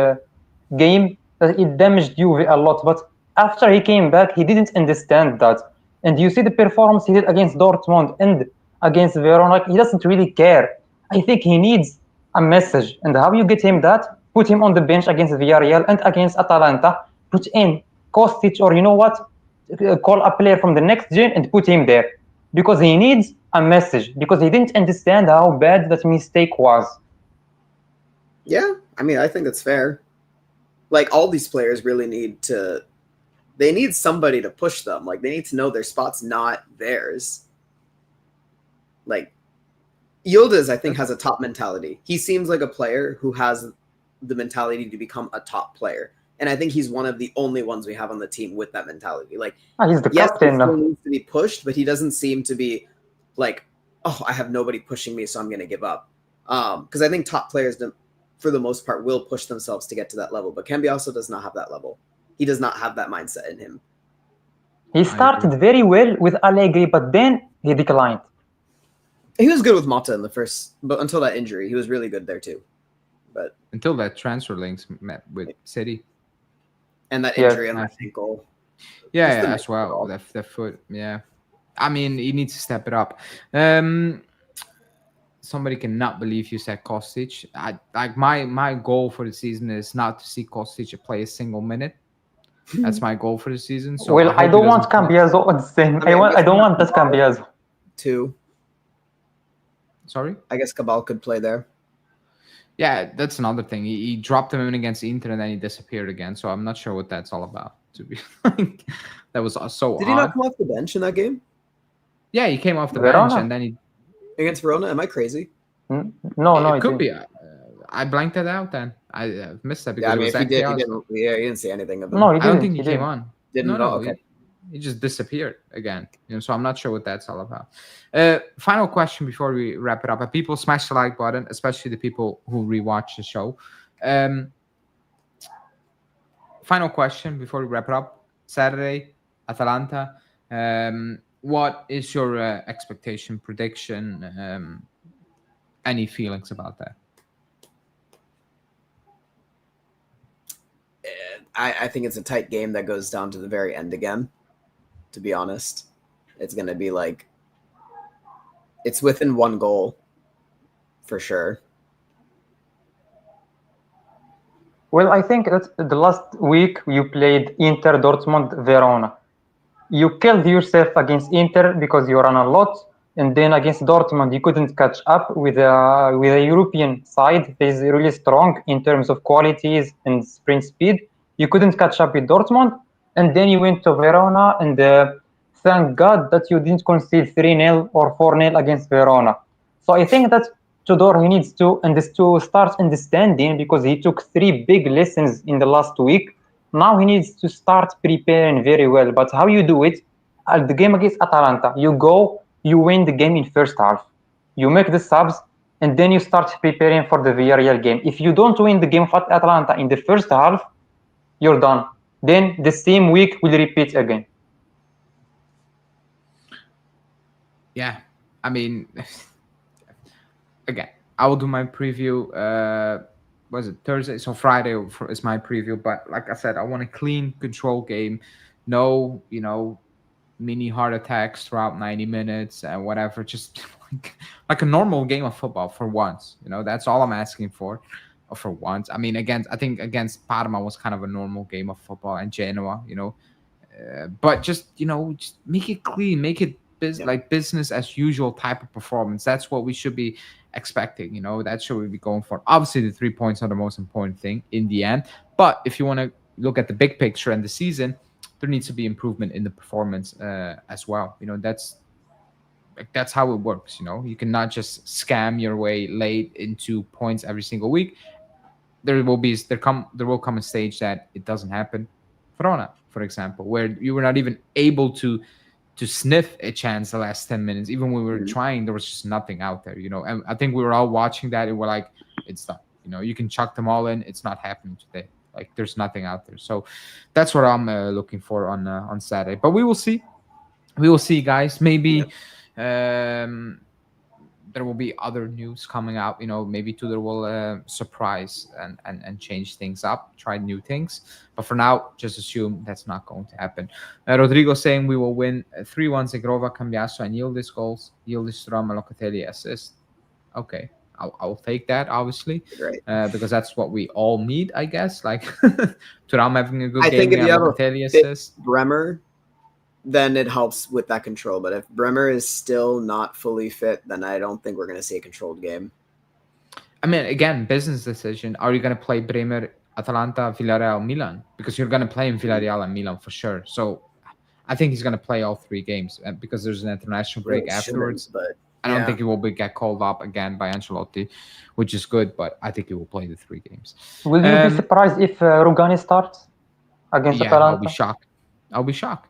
game, that it damaged Juve a lot. But after he came back, he didn't understand that. And you see the performance he did against Dortmund and against Verona. He doesn't really care. I think he needs a message. And how you get him that? Put him on the bench against Villarreal and against Atalanta. Put in Kostic, or you know what? Call a player from the next gen and put him there, because he needs a message, because he didn't understand how bad that mistake was. Yeah, I mean, I think that's fair. Like, all these players really they need somebody to push them. Like, they need to know their spot's not theirs. Like, Yildiz, I think, has a top mentality. He seems like a player who has the mentality to become a top player. And I think he's one of the only ones we have on the team with that mentality. Like, he's the captain. He still needs to be pushed, but he doesn't seem to be like, oh, I have nobody pushing me, so I'm going to give up. Because I think top players, for the most part, will push themselves to get to that level. But Cambiasso does not have that level. He does not have that mindset in him. He started very well with Allegri, but then he declined. He was good with Motta in the first, but until that injury, he was really good there too. But until that transfer links met with City. And that injury on that ankle. Yeah, as well. That foot. Yeah. I mean, he needs to step it up. somebody cannot believe you said Kostic. My goal for the season is not to see Kostic play a single minute. That's my goal for the season. So Well, I don't want Cambiaso at the same. I don't want that Cambiaso. Too. Sorry? I guess Cabal could play there. Yeah, that's another thing. He dropped him in against Inter and then he disappeared again. So I'm not sure what that's all about. To be like, that was so. Did he not come off the bench in that game? Yeah, he came off the Verona. bench and then he Against Verona. Am I crazy? No, it could be. I blanked it out then. I missed that because Yeah, I it mean, was if he that did, chaos. he didn't say anything of him. No, he I didn't. don't think he came didn't. on. Didn't at all? Okay. He just disappeared again. So I'm not sure what that's all about. Final question before we wrap it up. And people smash the like button, especially the people who rewatch the show. Final question before we wrap it up. Saturday, Atalanta. What is your expectation, prediction? Any feelings about that? I think it's a tight game that goes down to the very end again. To be honest, it's going to be like it's within one goal for sure. Well, I think that the last week you played Inter, Dortmund, Verona. You killed yourself against Inter because you ran a lot, and then against Dortmund you couldn't catch up with a European side that is really strong in terms of qualities and sprint speed. You couldn't catch up with Dortmund, and then you went to Verona, and thank God that you didn't concede 3-0 or 4-0 against Verona. So I think that Tudor, he needs to start understanding, because he took 3 big lessons in the last week. Now he needs to start preparing very well. But how you do it? At the game against Atalanta, you go, you win the game in first half. You make the subs, and then you start preparing for the Villarreal game. If you don't win the game of Atalanta in the first half, you're done. Then the same week will repeat again. Yeah, I mean, again, I will do my preview. Was it Thursday? So Friday is my preview. But like I said, I want a clean control game. No, mini heart attacks throughout 90 minutes and whatever. Just like a normal game of football for once. That's all I'm asking for once. I mean, I think against Parma was kind of a normal game of football, and Genoa, but just make it clean, make it like business as usual type of performance. That's what we should be expecting. That's what we be going for. Obviously, the 3 points are the most important thing in the end. But if you want to look at the big picture and the season, there needs to be improvement in the performance as well. That's how it works. You cannot just scam your way late into points every single week. There will come a stage that it doesn't happen. Verona, for example, where you were not even able to sniff a chance the last 10 minutes. Even when we were trying, there was just nothing out there, And I think we were all watching that and we're like, it's done. You can chuck them all in. It's not happening today. Like, there's nothing out there. So that's what I'm looking for on Saturday. But we will see. We will see, guys. Maybe there will be other news coming out. Maybe Tudor will surprise and change things up, try new things. But for now, just assume that's not going to happen. Rodrigo saying we will win 3-1 Zhegrova, Cambiaso, and Yildiz goals. Yildiz, Thuram, and Locatelli assist. Okay. I'll take that, obviously, because that's what we all need, I guess. Like Thuram having a good game. I think if you have Locatelli a fit assist. Bremer, then it helps with that control. But if Bremer is still not fully fit, then I don't think we're going to see a controlled game. I mean, again, business decision. Are you going to play Bremer, Atalanta, Villarreal, Milan? Because you're going to play in Villarreal and Milan for sure. So I think he's going to play all 3 games because there's an international break afterwards. But I don't think he will get called up again by Ancelotti, which is good. But I think he will play the 3 games. Will you be surprised if Rugani starts against Atalanta? I'll be shocked.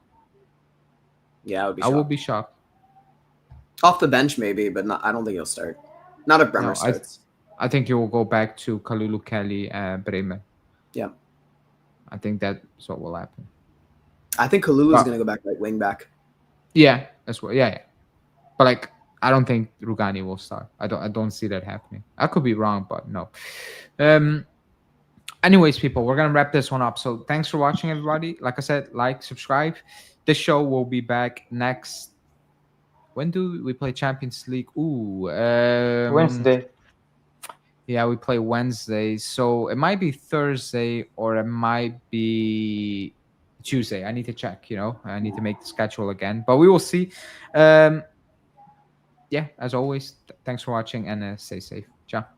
Yeah, I will be shocked. Off the bench, maybe, but I don't think he'll start. Not if Bremer starts. I think he will go back to Kalulu Kelly and Bremer. Yeah. I think that's what will happen. I think Kalulu is going to go back like wing back. Yeah, that's what. Yeah. But like, I don't think Rugani will start. I don't see that happening. I could be wrong, but no. Anyways, people, we're gonna wrap this one up. So thanks for watching, everybody. Like I said, like, subscribe. This show will be back next when do we play Champions League? Wednesday. Yeah, we play Wednesday, so it might be Thursday or it might be Tuesday. I need to check. I need to make the schedule again, but we will see. Yeah, as always, thanks for watching and stay safe. Ciao.